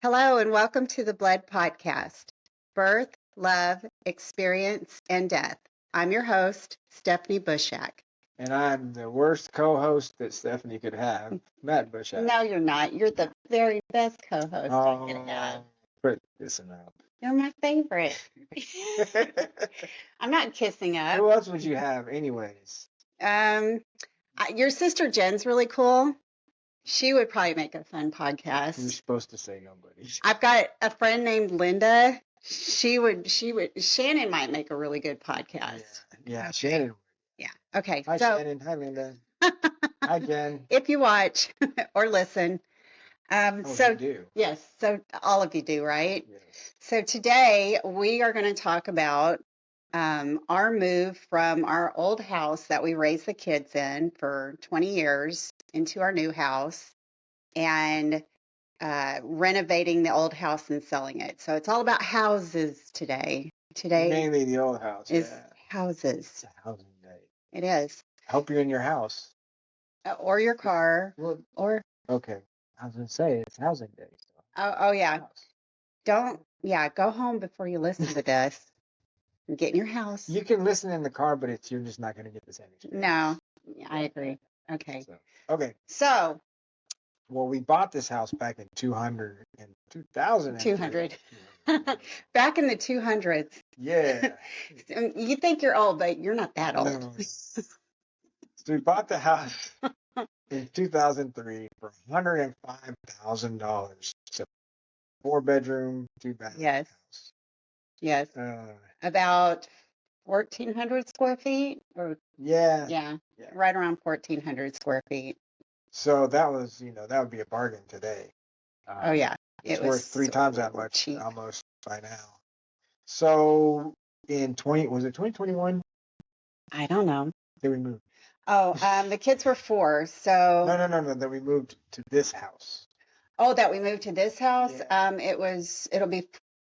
Hello, and welcome to the Blood Podcast Birth, Love, Experience, and Death. I'm your host, Stephanie Bushak. And I'm the worst co-host that Stephanie could have, Matt Bushak. No, you're not. You're the very best co host I could have. Quit kissing up. You're my favorite. I'm not kissing up. Who else would you have, anyways? Your sister Jen's really cool. She would probably make a fun podcast. You're supposed to say nobody. I've got a friend named Linda. Shannon might make a really good podcast. Yeah, Shannon. Yeah. Okay. Hi, Shannon. Hi, Linda. Hi, Jen. If you watch or listen. You do. Yes. So all of you do, right? Yes. So today we are going to talk about our move from our old house that we raised the kids in for 20 years into our new house and renovating the old house and selling it. So it's all about houses today. Today mainly the old house. Is houses. It's a housing day. It is. Hope you're in your house. Or your car. Well, or okay. I was going to say it's housing day. So. Oh yeah. Go home before you listen to this. And get in your house. You can listen in the car, but you're just not going to get the same experience. No, I agree. Okay. So. Well, we bought this house back in 2000. 200. Back in the 200s. Yeah. You think you're old, but you're not that old. No. So we bought the house in 2003 for $105,000. So 4-bedroom, 2-bath Yes. house. Yes. About 1,400 square feet, or yeah, right around 1,400 square feet. So that was, that would be a bargain today. Oh yeah, it's worth 3 times that much cheap. Almost by now. So was it 2021? I don't know. Did we move? Oh, the kids were 4, so. No. That we moved to this house. Oh, that we moved to this house. Yeah. It'll be,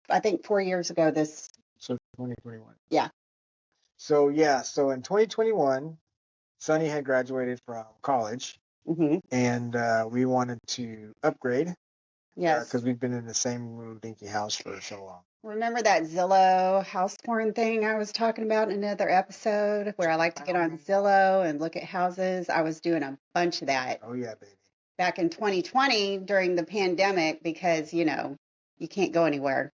I think, 4 years ago. So 2021. Yeah. So so in 2021, Sonny had graduated from college. Mm-hmm. And we wanted to upgrade. Yes. Because we've been in the same little dinky house for so long. Remember that Zillow house porn thing I was talking about in another episode where I like to get on Zillow and look at houses? I was doing a bunch of that. Oh, yeah, baby. Back in 2020 during the pandemic because, you can't go anywhere.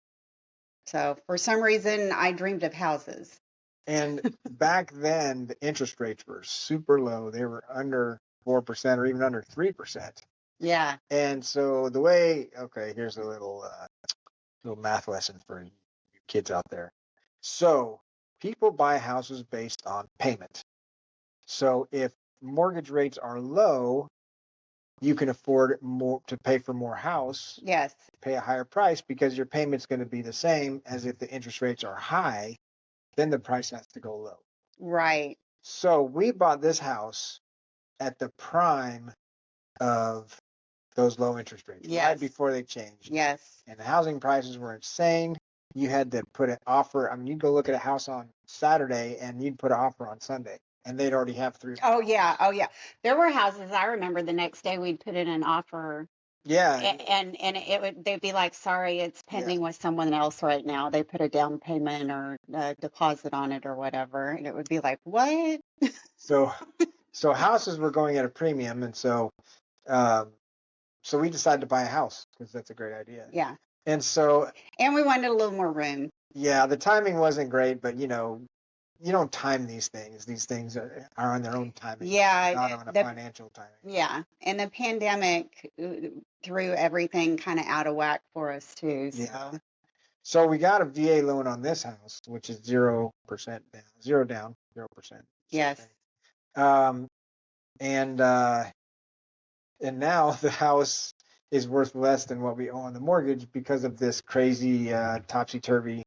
So for some reason, I dreamed of houses. And back then, the interest rates were super low. They were under 4% or even under 3%. Yeah. And so here's a little math lesson for you kids out there. So people buy houses based on payment. So if mortgage rates are low, you can afford more to pay for more house. Yes. Pay a higher price because your payment's going to be the same as if the interest rates are high, then the price has to go low. Right. So we bought this house at the prime of those low interest rates, right before they changed. Yes. And the housing prices were insane. You had to put an offer. I mean, you'd go look at a house on Saturday and you'd put an offer on Sunday, and they'd already have 3. Oh yeah. There were houses I remember the next day we'd put in an offer. Yeah. And they'd be like, sorry, it's pending with someone else right now. They put a down payment or a deposit on it or whatever. And it would be like, what? So houses were going at a premium. And so we decided to buy a house because that's a great idea. Yeah. And we wanted a little more room. Yeah. The timing wasn't great, but you don't time these things. These things are on their own timing. Yeah. Not on a financial timing. Yeah. And the pandemic threw everything kind of out of whack for us too. So. Yeah. So we got a VA loan on this house, which is 0% down, 0%. Yes. And now the house is worth less than what we owe on the mortgage because of this crazy topsy-turvy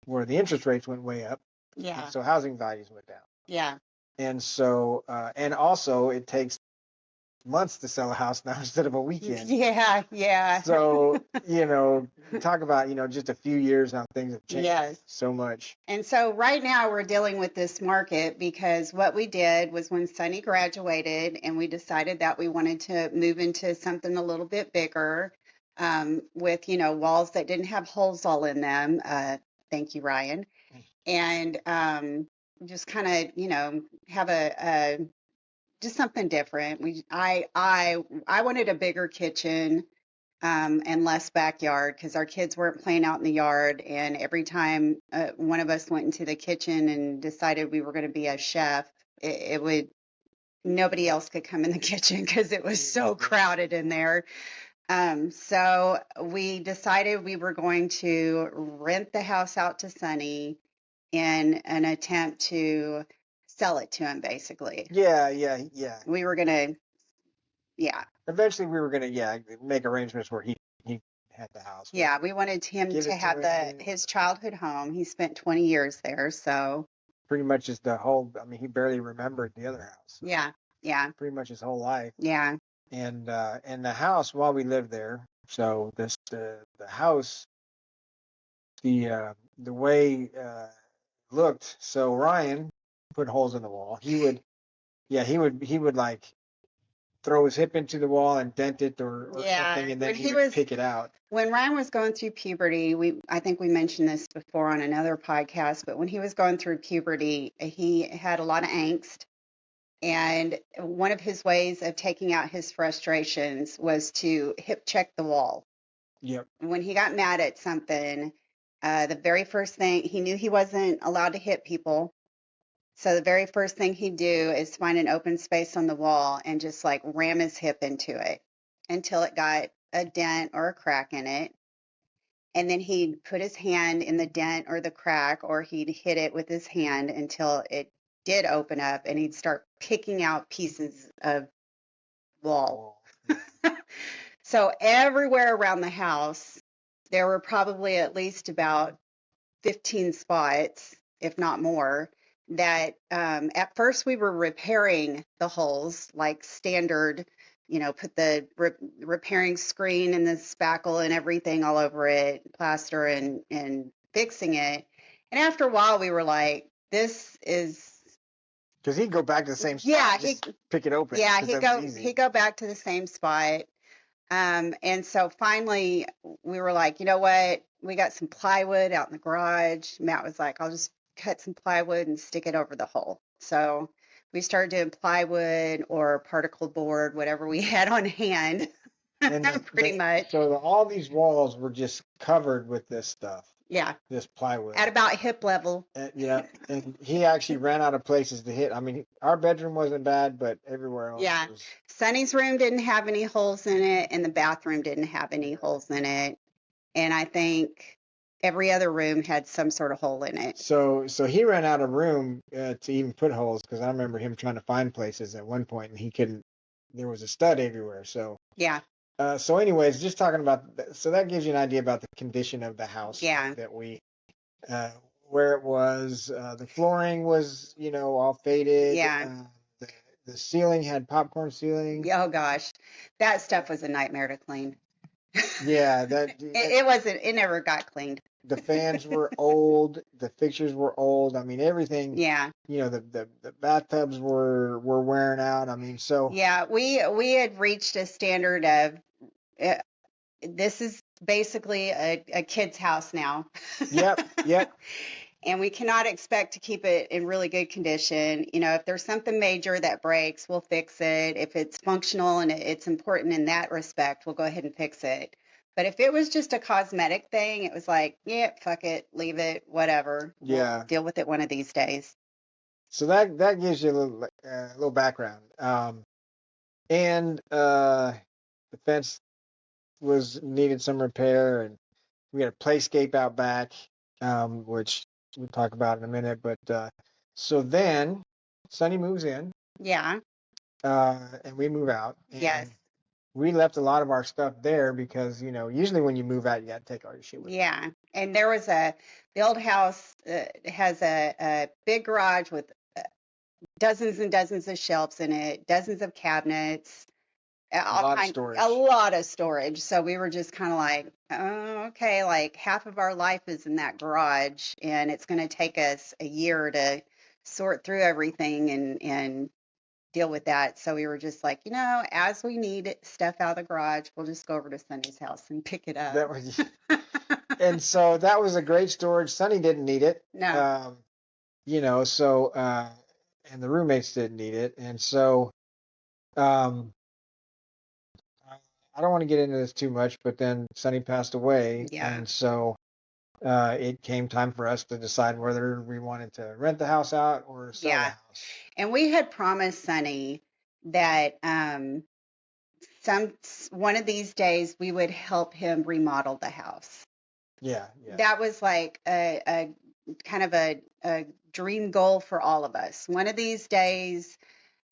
where the interest rates went way up. Yeah. And so housing values went down. Yeah. And so, and also it takes months to sell a house now instead of a weekend. Yeah. So, talk about, just a few years how things have changed so much. And so right now we're dealing with this market because what we did was when Sonny graduated and we decided that we wanted to move into something a little bit bigger, with, walls that didn't have holes all in them. Thank you, Ryan. And just kind of, have a just something different. I wanted a bigger kitchen and less backyard because our kids weren't playing out in the yard. And every time one of us went into the kitchen and decided we were going to be a chef, it would nobody else could come in the kitchen because it was so crowded in there. So we decided we were going to rent the house out to Sonny in an attempt to sell it to him, basically. Yeah. We were going to, yeah. Eventually, we were gonna make arrangements where he had the house. Yeah, we wanted him give to it to have him. his childhood home. He spent 20 years there, so Pretty much just the whole. I mean, he barely remembered the other house. yeah, Pretty much his whole life. yeah, And the house while we lived there. So the house, the way looked. So Ryan put holes in the wall. He would like throw his hip into the wall and dent it or yeah. something, and then When he would pick it out. When Ryan was going through puberty, I think we mentioned this before on another podcast, but when he was going through puberty, he had a lot of angst. And one of his ways of taking out his frustrations was to hip check the wall. Yep. When he got mad at something, the very first thing he knew he wasn't allowed to hit people. So the very first thing he'd do is find an open space on the wall and just like ram his hip into it until it got a dent or a crack in it. And then he'd put his hand in the dent or the crack, or he'd hit it with his hand until it did open up, and he'd start picking out pieces of wall. So everywhere around the house, there were probably at least about 15 spots, if not more, that at first we were repairing the holes like standard, put the repairing screen and the spackle and everything all over it, plaster and fixing it. And after a while, we were like, this is. Because he'd go back to the same spot. Yeah, just pick it open. Yeah, he'd go back to the same spot. And so finally we were like, you know what? We got some plywood out in the garage. Matt was like, I'll just cut some plywood and stick it over the hole. So we started doing plywood or particle board, whatever we had on hand. And pretty much. So all these walls were just covered with this stuff. Yeah. This plywood. At about hip level. Yeah. And he actually ran out of places to hit. I mean, our bedroom wasn't bad, but everywhere else was. Sonny's room didn't have any holes in it, and the bathroom didn't have any holes in it. And I think every other room had some sort of hole in it. So he ran out of room to even put holes, because I remember him trying to find places at one point, and he couldn't. There was a stud everywhere. So yeah. So anyways, just talking about, so that gives you an idea about the condition of the house that we, where it was. The flooring was, all faded. Yeah. The ceiling had popcorn ceiling. Oh gosh, that stuff was a nightmare to clean. Yeah, it never got cleaned. The fans were old. The fixtures were old. I mean, everything. Yeah. The bathtubs were wearing out. I mean, so. Yeah, we had reached a standard of. This is basically a kid's house now. Yep. And we cannot expect to keep it in really good condition. If there's something major that breaks, we'll fix it. If it's functional and it's important in that respect, we'll go ahead and fix it. But if it was just a cosmetic thing, it was like, yeah, fuck it, leave it, whatever. Yeah. We'll deal with it one of these days. So that gives you a little background. And the fence needed some repair, and we had a playscape out back, which we'll talk about in a minute. But so then Sonny moves in. Yeah. And we move out. And yes. We left a lot of our stuff there because, usually when you move out, you got to take all your shit with you. Yeah. And there was the old house has a big garage with dozens and dozens of shelves in it, dozens of cabinets, a lot of storage. So we were just kind of like, oh, okay, like half of our life is in that garage, and it's going to take us a year to sort through everything and deal with that. So we were just like, as we need stuff out of the garage, we'll just go over to Sunny's house and pick it up. That was, and so that was a great storage. Sonny didn't need it. No. So and the roommates didn't need it, and so um, I don't want to get into this too much, but then Sonny passed away, Yeah. and so it came time for us to decide whether we wanted to rent the house out or sell the Yeah. house. And we had promised Sonny that one of these days we would help him remodel the house. Yeah. That was like a kind of a dream goal for all of us. One of these days,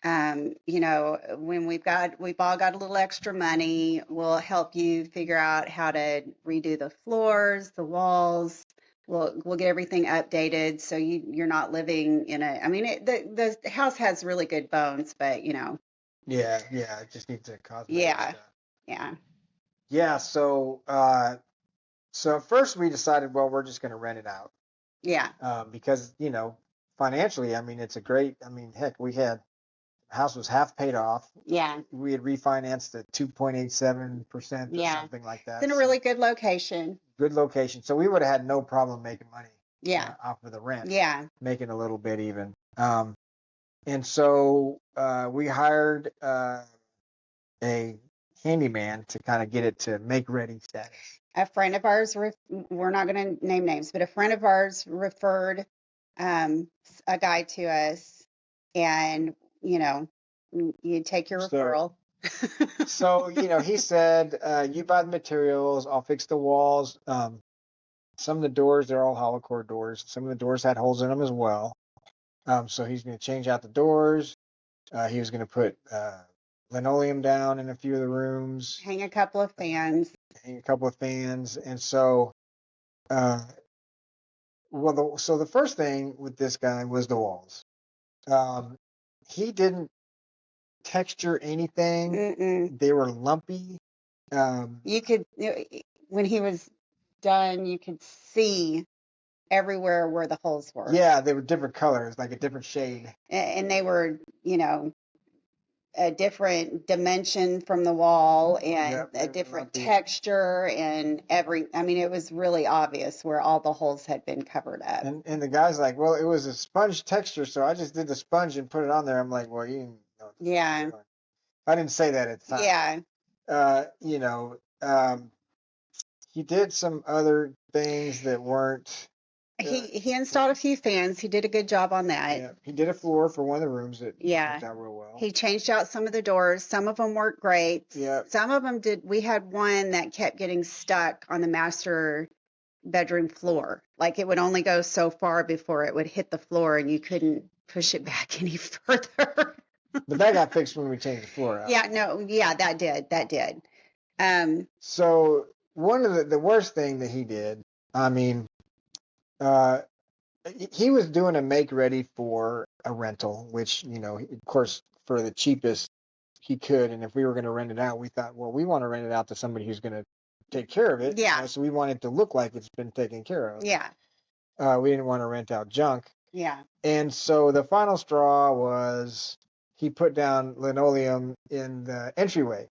when we've all got a little extra money, we'll help you figure out how to redo the floors, the walls. We'll get everything updated so you're not living in a. I mean, the house has really good bones, but Yeah, it just needs a cosmetic yeah, stuff. yeah, Yeah, so at first we decided, well, we're just going to rent it out. yeah. Because, financially, I mean, it's a great, I mean, heck, the house was half paid off. Yeah. We had refinanced at 2.87% or Yeah. something like It's that. in a really good location. Good location. So we would have had no problem making money Yeah. off of the rent, Yeah. making a little bit even. And so we hired a handyman to kind of get it to make ready status. A friend of ours, we're not going to name names, but a friend of ours referred a guy to us, and you take your referral. So he said, "You buy the materials, I'll fix the walls. Some of the doors, they're all hollow core doors. Some of the doors had holes in them as well. So he's going to change out the doors. He was going to put linoleum down in a few of the rooms, Hang a couple of fans. And so, so the first thing with this guy was the walls. He didn't texture anything. Mm-mm. They were lumpy. You could, when he was done, you could see everywhere where the holes were. Yeah, they were different colors, like a different shade. And they were, a different dimension from the wall and a different texture and I mean, it was really obvious where all the holes had been covered up. And the guy's like, well, it was a sponge texture, so I just did the sponge and put it on there. I'm like, well, you didn't know. Yeah. I didn't say that at the time. Yeah. He did some other things that weren't. He installed a few fans. He did a good job on that. Yeah, he did a floor for one of the rooms that worked out real well. He changed out some of the doors. Some of them worked great. Yeah. Some of them did. We had one that kept getting stuck on the master bedroom floor. Like it would only go so far before it would hit the floor and you couldn't push it back any further. But that got fixed when we changed the floor out. Yeah, that did. So one of the worst thing that he did, I mean, he was doing a make ready for a rental, which, of course, for the cheapest he could. And if we were going to rent it out, we thought, well, we want to rent it out to somebody who's going to take care of it. Yeah. So we want it to look like it's been taken care of. Yeah. We didn't want to rent out junk. Yeah. And so the final straw was he put down linoleum in the entryway,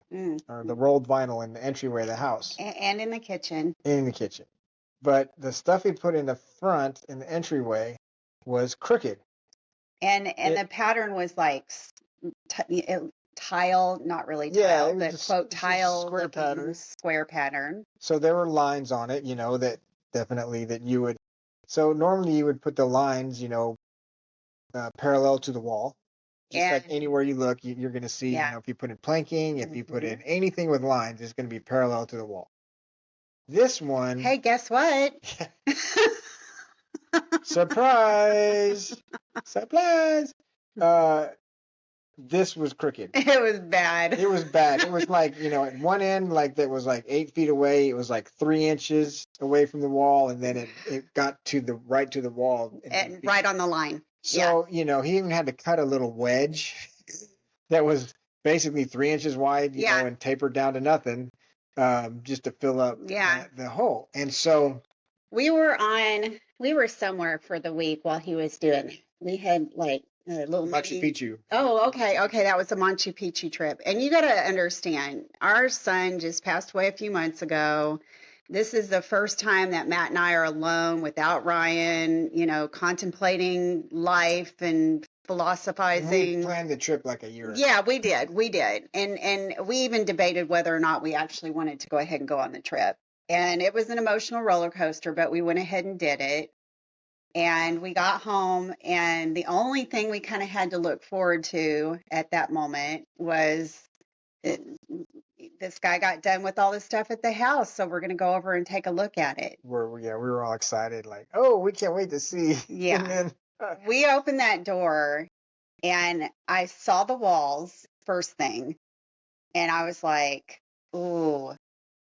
or the rolled vinyl in the entryway of the house. And in the kitchen. In the kitchen. But the stuff he put in the front, in the entryway, was crooked. And the pattern was like tile, not really tile, but quote tile square pattern. So there were lines on it, that definitely that you would. So normally you would put the lines, parallel to the wall. Just like anywhere you look, you're going to see, if you put in planking, if you put in anything with lines, it's going to be parallel to the wall. This one. Hey, guess what? Surprise! Surprise! This was crooked. It was bad. It was bad. It was like, at one end, like that was like 8 feet away. It was like 3 inches away from the wall, and then it got to the wall. And right on the line. So, he even had to cut a little wedge that was basically 3 inches wide, and tapered down to nothing, just to fill up the hole. And so we were somewhere for the week while he was doing it. We had little Machu mini. Picchu. Oh, okay, okay. That was a Machu Picchu trip. And you got to understand, our son just passed away a few months ago. This is the first time that Matt and I are alone without Ryan, contemplating life and And we had philosophizing. planned the trip like a year ago. Yeah, we did. We did. And we even debated whether or not we actually wanted to go ahead and go on the trip. And it was an emotional roller coaster, but we went ahead and did it. And we got home, and the only thing we kind of had to look forward to at that moment was it, this guy got done with all the stuff at the house, so we're going to go over and take a look at it. We were all excited, like, oh, we can't wait to see. Yeah. And then We opened that door, and I saw the walls first thing, and I was like, "Ooh,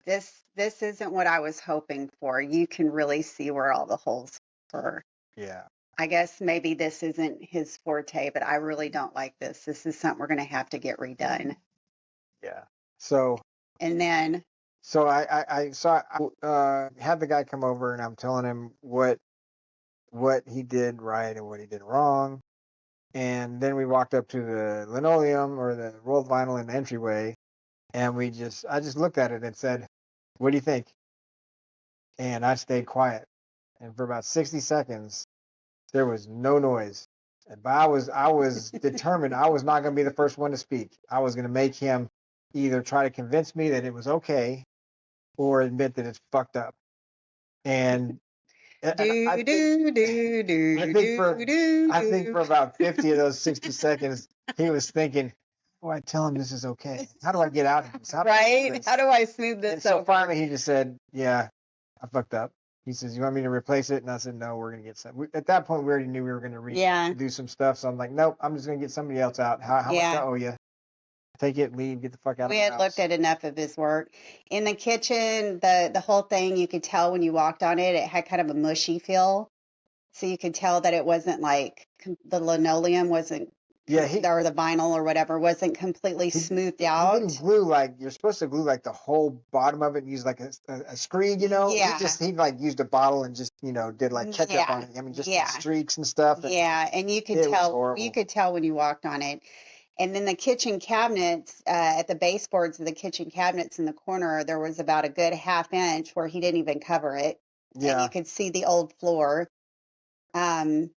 this isn't what I was hoping for." You can really see where all the holes were. yeah, I guess maybe this isn't his forte, but I really don't like this. This is something we're going to have to get redone. yeah. So And then, I had the guy come over, and I'm telling him what he did right and what he did wrong. And then we walked up to the linoleum or the rolled vinyl in the entryway, and I just looked at it and said, "What do you think?" And I stayed quiet. And for about 60 seconds, there was no noise. But I was determined I was not going to be the first one to speak. I was going to make him either try to convince me that it was okay or admit that it's fucked up. And I think for about 50 of those 60 seconds, he was thinking, "Oh, I tell him this is okay. How do I get out of this? right? How do I smooth this And so over? finally, he just said, "Yeah, I fucked up." He says, "You want me to replace it?" And I said, "No, we're gonna get some." At that point, we already knew we were gonna Yeah, do some stuff. So I'm like, "Nope, I'm just gonna get somebody else out. How much I yeah. owe you? Take it, leave, get the fuck out We of my had looked house." at enough of his work. In the kitchen, the whole thing, you could tell when you walked on it, it had kind of a mushy feel. So you could tell that it wasn't like the linoleum wasn't, Yeah, or the vinyl or whatever, wasn't completely smoothed he didn't out. glue like you're supposed to glue like the whole bottom of it and use like a screed, you know. Yeah, He like used a bottle and just did like ketchup yeah, on it. I mean, just the yeah, streaks and stuff. And yeah. And it was you horrible. could tell when you walked on it. And then the kitchen cabinets, at the baseboards of the kitchen cabinets in the corner, there was about a good half inch where he didn't even cover it. And you Yeah. could see the old floor. Um,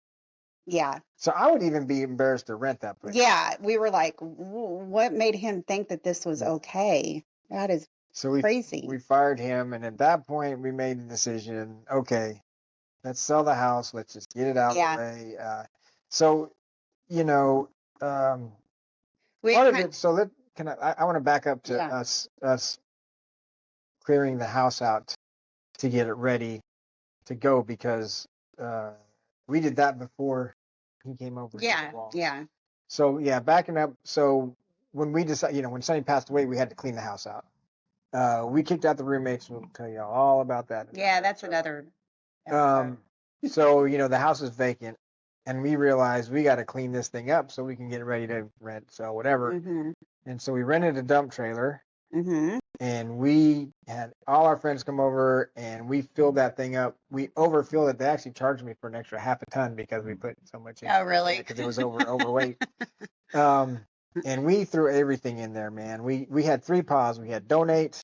yeah. So I would even be embarrassed to rent that place. Yeah. We were like, what made him think that this was Yeah. okay? That is So crazy. we fired him, and at that point we made the decision. Okay, let's sell the house. Let's just get it out of the Yeah. way. So you know, um, We part of kind it. So I want to back up to yeah. us clearing the house out to get it ready to go because uh, we did that before he came over and did Yeah. the walls. Yeah. So yeah, backing up. So when we decided, when Sonny passed away, we had to clean the house out. We kicked out the roommates. We'll tell you all about that. Yeah. That's another episode. So the house is vacant, and we realized we got to clean this thing up so we can get it ready to rent. So whatever. Mm-hmm. And so we rented a dump trailer, Mm-hmm. and we had all our friends come over, and we filled that thing up. We overfilled it. They actually charged me for an extra half a ton because we put so much in. Oh, really? Because it was overweight. And we threw everything in there, man. We had three piles. We had donate,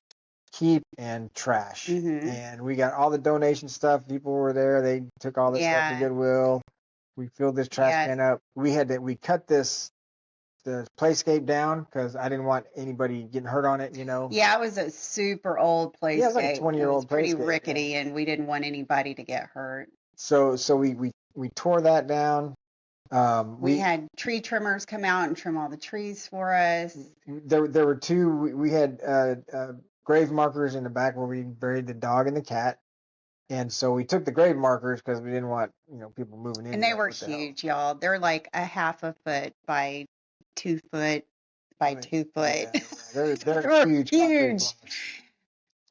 keep, and trash. Mm-hmm. And we got all the donation stuff. People were there. They took all this stuff to Yeah. Goodwill. We filled this trash Yeah. can up. We cut the playscape down because I didn't want anybody getting hurt on it, Yeah, it was a super old playscape. Yeah, it was like a 20-year-old It was pretty playscape, rickety, and we didn't want anybody to get hurt. So we tore that down. We had tree trimmers come out and trim all the trees for us. There were two. We had grave markers in the back where we buried the dog and the cat, and so we took the grave markers because we didn't want people moving in. And they were huge, y'all. They're like a half a foot by 2 foot by 2 foot. Yeah, they're They're huge.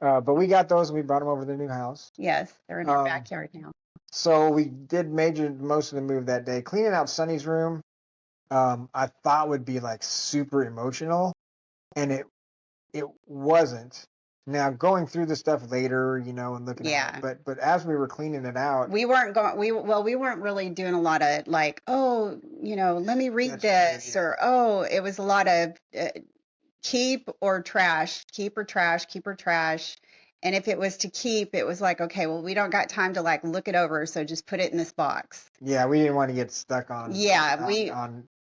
But we got those and we brought them over to the new house. Yes, they're in our backyard now. So we did most of the move that day. Cleaning out Sonny's room, I thought would be like super emotional, and it wasn't. Now going through the stuff later, and looking at it, but as we were cleaning it out, we weren't really doing a lot of like, oh, let me read this, or oh, it was a lot of keep or trash, keep or trash, keep or trash. And if it was to keep, it was like, okay, well, we don't got time to like look it over, so just put it in this box. Yeah, we didn't want to get stuck on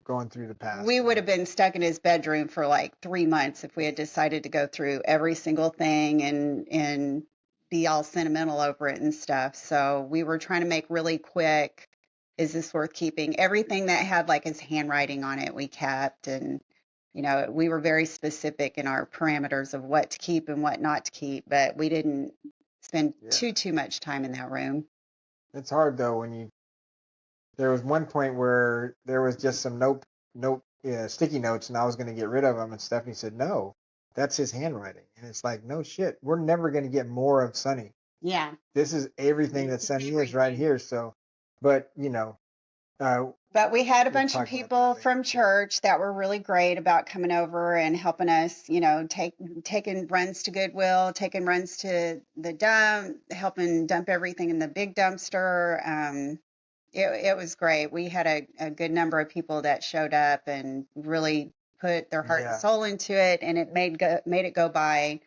going through the past. We would have been stuck in his bedroom for like 3 months if we had decided to go through every single thing and be all sentimental over it and stuff. So we were trying to make really quick, is this worth keeping? Everything that had like his handwriting on it, we kept. And, we were very specific in our parameters of what to keep and what not to keep, but we didn't spend too much time in that room. It's hard though there was one point where there was just some sticky notes, and I was going to get rid of them, and Stephanie said, "No, that's his handwriting." And it's like, no shit, we're never going to get more of Sonny. Yeah. This is everything that Sonny is right here. So, but but we had a bunch of people from church that were really great about coming over and helping us, taking runs to Goodwill, taking runs to the dump, helping dump everything in the big dumpster. It was great. We had a good number of people that showed up and really put their heart and soul into it, and it made it go by.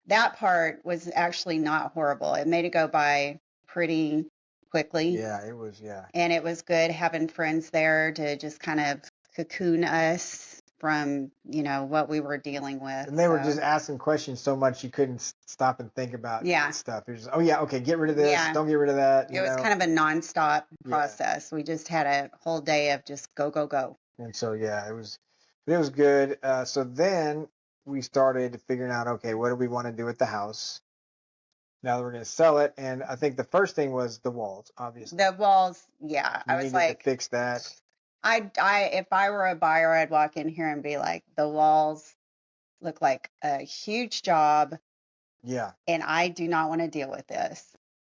That part was actually not horrible. It made it go by pretty quickly. Yeah, it was, And it was good having friends there to just kind of cocoon us from, what we were dealing with. And they were just asking questions so much you couldn't stop and think about stuff. It was just, oh yeah, okay, get rid of this, don't get rid of that. It was kind of a nonstop process. We just had a whole day of just go, go, go. And so it was good. So then we started figuring out, okay, what do we want to do with the house? Now that we're going to sell it, and I think the first thing was the walls, obviously. The walls, yeah. I was like, to fix that. If I were a buyer, I'd walk in here and be like, the walls look like a huge job. Yeah. And I do not want to deal with this.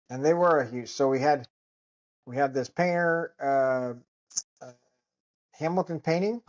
And they were a huge. So we had this painter, Hamilton Painting.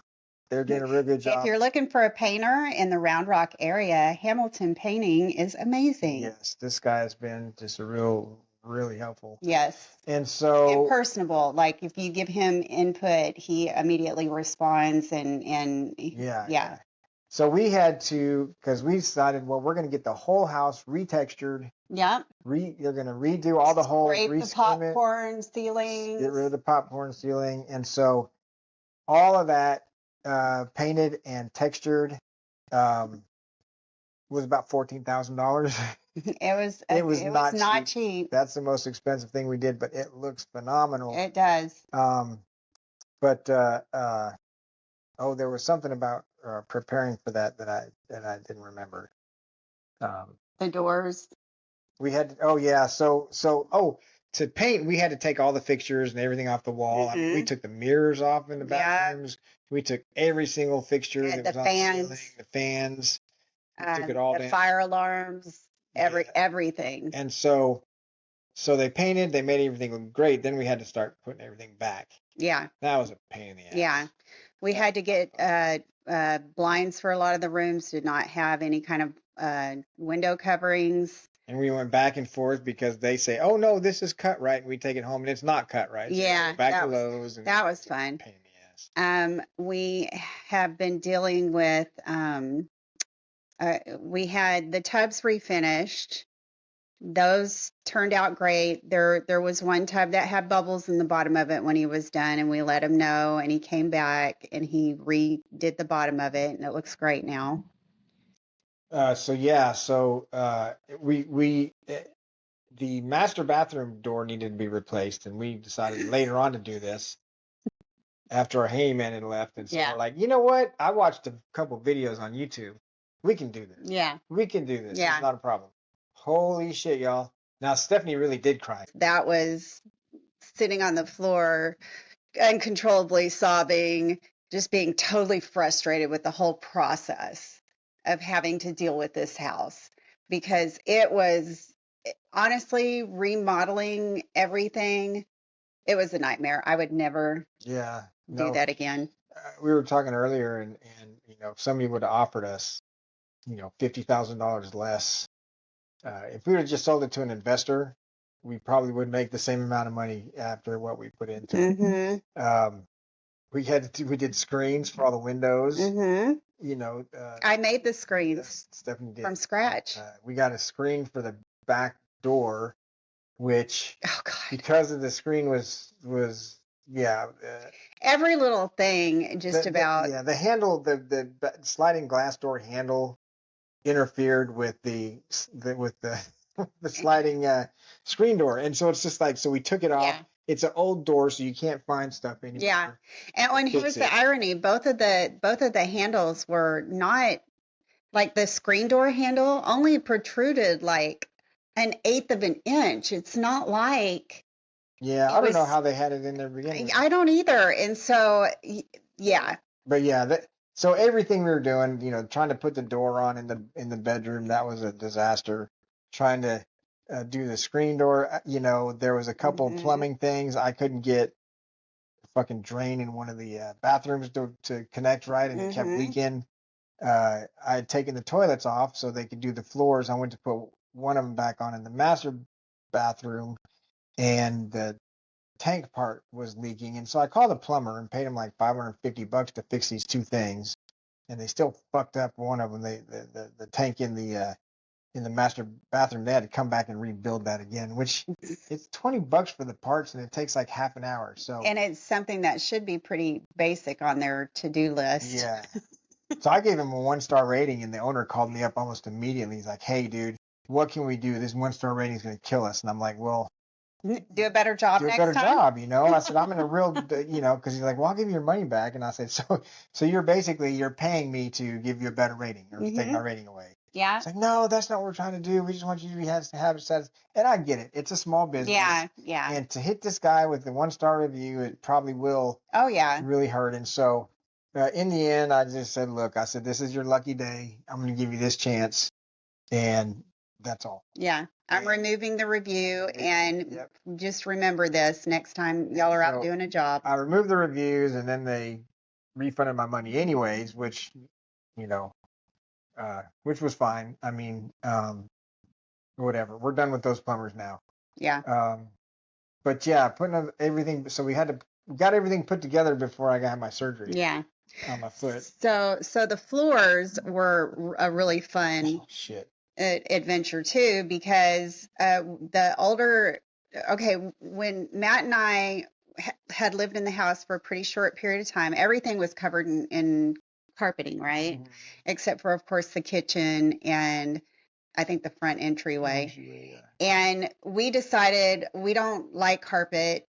They're doing a real good job. If you're looking for a painter in the Round Rock area, Hamilton Painting is amazing. Yes, this guy has been just really helpful. Yes. And personable. Like if you give him input, he immediately responds and yeah. So we had to, because we decided, well, we're going to get the whole house retextured. Yeah. They're going to redo all the holes, scrape the popcorn ceilings, get rid of the popcorn ceiling, and so all of that painted and textured was about $14,000. It was not cheap. That's the most expensive thing we did, but it looks phenomenal. It does. But there was something about preparing for that I didn't remember. The doors. We had to paint, we had to take all the fixtures and everything off the wall. Mm-hmm. I mean, we took the mirrors off in the bathrooms. We took every single fixture that was on the ceiling, the fans. We took it all down. Fire alarms, everything. And so they painted, they made everything look great. Then we had to start putting everything back. Yeah. That was a pain in the ass. Yeah. We had to get blinds for a lot of the rooms, did not have any kind of window coverings. And we went back and forth because they say, "Oh no, this is cut right," and we take it home and it's not cut right. So yeah, back to Lowe's. And that was fun. Pain in the ass. We have been dealing with. We had the tubs refinished. Those turned out great. There was one tub that had bubbles in the bottom of it when he was done, and we let him know, and he came back and he redid the bottom of it, and it looks great now. The master bathroom door needed to be replaced, and we decided later on to do this after our handyman had left. And so we're like, you know what? I watched a couple videos on YouTube. We can do this. Yeah. We can do this. Yeah. It's not a problem. Holy shit, y'all. Now, Stephanie really did cry. That was sitting on the floor, uncontrollably sobbing, just being totally frustrated with the whole process of having to deal with this house, because it was honestly remodeling everything. It was a nightmare. I would never do that again. We were talking earlier, and if somebody would have offered us $50,000 less If we would have just sold it to an investor, we probably would make the same amount of money after what we put into it. Mm-hmm. We did screens for all the windows. Mm-hmm. You know, I made the screens Stephanie did from scratch. We got a screen for the back door, which Oh God. because of the screen was yeah. Every little thing, just about. The handle, the sliding glass door handle interfered with the the sliding screen door, and so it's just like, so we took it off. Yeah. It's an old door, so you can't find stuff anymore. Yeah. And here's the irony: both of the handles were not like the screen door handle only protruded like an eighth of an inch. It's not like Yeah, I don't know how they had it in there beginning. I don't either. And so, yeah. But yeah, so everything we were doing, trying to put the door on in the bedroom, that was a disaster. Trying to do the screen door, there was a couple plumbing things. I couldn't get a fucking drain in one of the bathrooms to connect right, and it kept leaking. I had taken the toilets off so they could do the floors. I went to put one of them back on in the master bathroom, and the tank part was leaking. And so I called the plumber and paid him like $550 to fix these two things. And they still fucked up one of them. The tank in the master bathroom. They had to come back and rebuild that again, which it's $20 for the parts, and it takes like half an hour. So, and it's something that should be pretty basic on their to-do list. Yeah. So I gave him a 1-star rating, and the owner called me up almost immediately. He's like, "Hey, dude, what can we do? This 1-star rating is going to kill us." And I'm like, "Well, do a better job next time." Do a better job, I said, "I'm in a real, because he's like, well, I'll give you your money back." And I said, so you're paying me to give you a better rating or to take my rating away. Yeah. It's like, no, that's not what we're trying to do. We just want you to have it satisfied. And I get it. It's a small business. Yeah, yeah. And to hit this guy with the 1-star review, it probably will. Oh, yeah. Really hurt. And so in the end, I just said, look, I said, this is your lucky day. I'm going to give you this chance. And that's all. Yeah. I'm removing the review, and just remember this next time y'all are out doing a job. I removed the reviews, and then they refunded my money anyways, which was fine. I mean, whatever. We're done with those plumbers now. Yeah. But yeah, putting everything. So we got everything put together before I got my surgery. Yeah. On my foot. So the floors were a really fun adventure too, because when Matt and I had lived in the house for a pretty short period of time, everything was covered in carpeting, right? Except for, of course, the kitchen and I think the front entryway. And we decided we don't like carpet,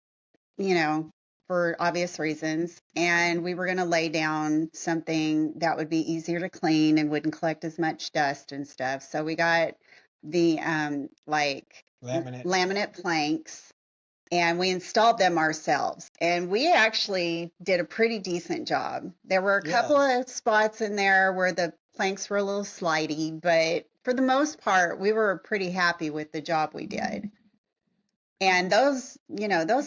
for obvious reasons. And we were going to lay down something that would be easier to clean and wouldn't collect as much dust and stuff. So we got the laminate planks, and we installed them ourselves. And we actually did a pretty decent job. There were a couple of spots in there where the planks were a little slidey, but for the most part, we were pretty happy with the job we did. And those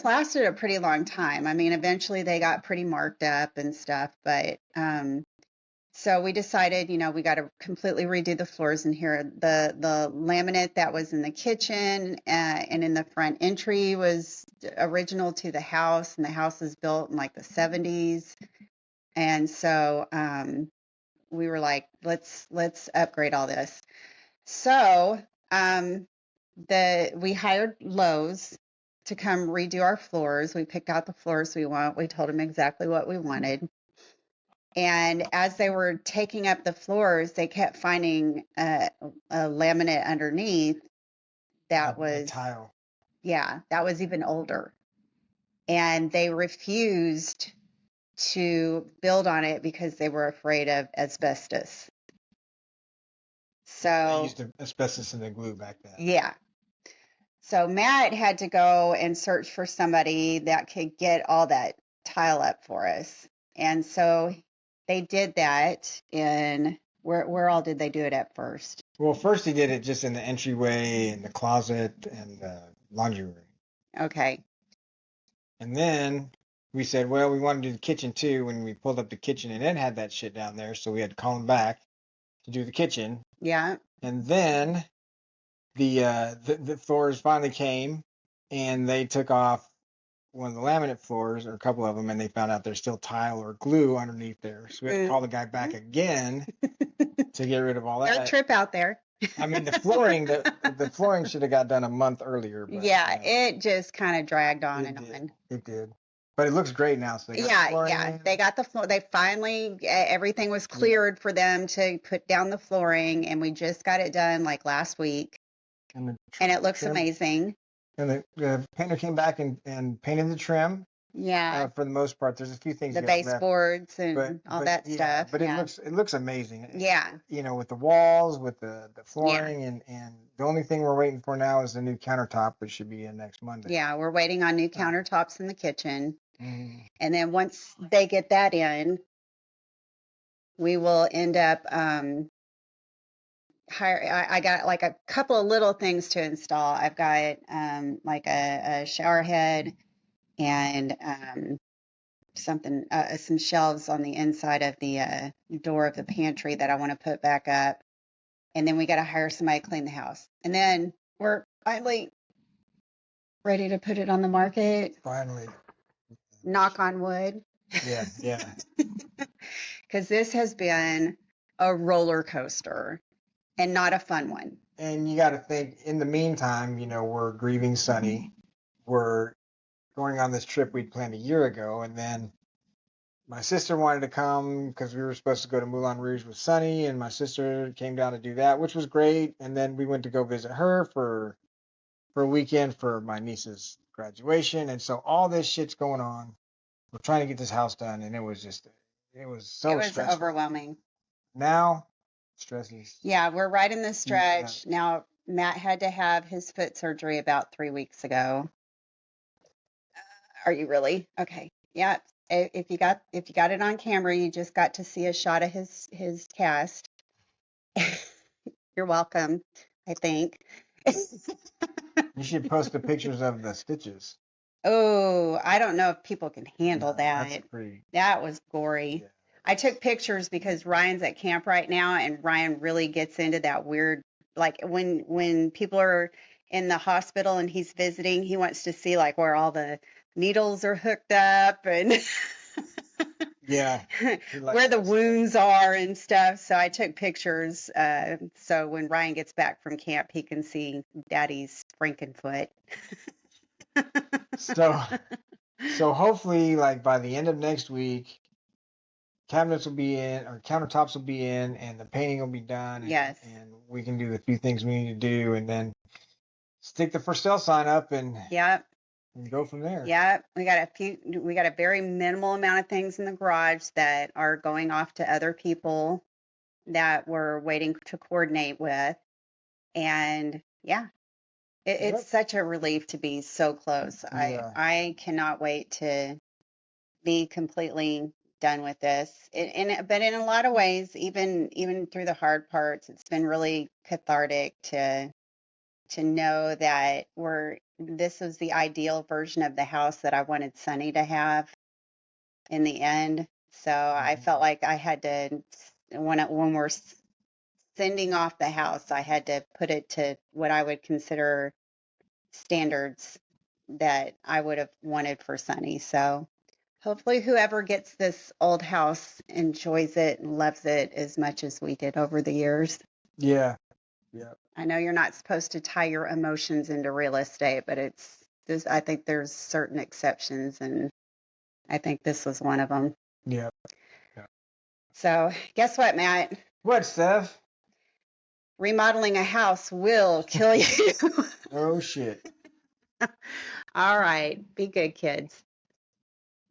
lasted a pretty long time. I mean, eventually they got pretty marked up and stuff, but so we decided, we got to completely redo the floors in here. The laminate that was in the kitchen and in the front entry was original to the house, and the house was built in like the 70s. And so we were like, let's upgrade all this. So we hired Lowe's to come redo our floors. We picked out the floors we want. We told them exactly what we wanted. And as they were taking up the floors, they kept finding a laminate underneath that was tile. Yeah, that was even older. And they refused to build on it because they were afraid of asbestos. So they used asbestos in the glue back then. Yeah. So Matt had to go and search for somebody that could get all that tile up for us. And so they did that in where all did they do it at first? Well, first he did it just in the entryway and the closet and the laundry room. Okay. And then we said, well, we want to do the kitchen too. When we pulled up the kitchen, and it had that shit down there, so we had to call him back to do the kitchen. Yeah. And then the floors finally came, and they took off one of the laminate floors, or a couple of them, and they found out there's still tile or glue underneath there. So we had to call the guy back again to get rid of all Their that. trip out there. I mean, the flooring should have got done a month earlier. But, Yeah, you know, it just kind of dragged on and did. on. It did. But it looks great now. So they got the flooring Yeah, in. they got the floor. They finally, everything was cleared for them to put down the flooring, and we just got it done like last week, and it looks trim. amazing. And the painter came back and painted the trim. Yeah, For the most part, there's a few things the you got left, baseboards and all that yeah, stuff. but Yeah, it looks amazing. yeah, You know, with the walls, with the yeah, flooring, and the only thing we're waiting for now is the new countertop, which should be in next Monday. yeah. We're waiting on new countertops in the kitchen, Mm, and then once they get that in, we will end up I got like a couple of little things to install. I've got like a shower head and something some shelves on the inside of the door of the pantry that I want to put back up. And then we got to hire somebody to clean the house. And then we're finally ready to put it on the market. finally. Knock on wood. Yeah, yeah. Because this has been a roller coaster and not a fun one. And you got to think, in the meantime, you know, we're grieving Sunny. We're going on this trip we'd planned a year ago, and then my sister wanted to come because we were supposed to go to Moulin Rouge with Sunny, and my sister came down to do that, which was great. And then we went to go visit her for a weekend for my niece's graduation, and so all this shit's going on. We're trying to get this house done, and it was so It was stressful. overwhelming. Now, stresses. Yeah, we're right in the stretch. Now, Matt had to have his foot surgery about 3 weeks ago. Are you really? Okay. Yeah. If you got it on camera, you just got to see a shot of his cast. You're welcome, I think. You should post the pictures of the stitches. Oh, I don't know if people can handle that. That's pretty. That was gory. Yeah. I took pictures because Ryan's at camp right now, and Ryan really gets into that weird, like when people are in the hospital and he's visiting, he wants to see like where all the needles are hooked up and Yeah. where the wounds are and stuff. So I took pictures. So when Ryan gets back from camp, he can see Daddy's Frankenfoot. So hopefully, like by the end of next week, cabinets will be in, or countertops will be in, and the painting will be done. Yes. And we can do the few things we need to do, and then stick the for sale sign up and Yep. and go from there. Yep. We got a very minimal amount of things in the garage that are going off to other people that we're waiting to coordinate with. And yeah, it's such a relief to be so close. Yeah. I cannot wait to be completely done with this. But in a lot of ways, even through the hard parts, it's been really cathartic to know that this was the ideal version of the house that I wanted Sunny to have in the end. So I felt like I had to, when we're sending off the house, I had to put it to what I would consider standards that I would have wanted for Sunny. So hopefully whoever gets this old house enjoys it and loves it as much as we did over the years. Yeah. Yeah. I know you're not supposed to tie your emotions into real estate, but I think there's certain exceptions, and I think this was one of them. Yeah. Yeah. So guess what, Matt? What, Steph? Remodeling a house will kill you. Oh shit. All right. Be good, kids.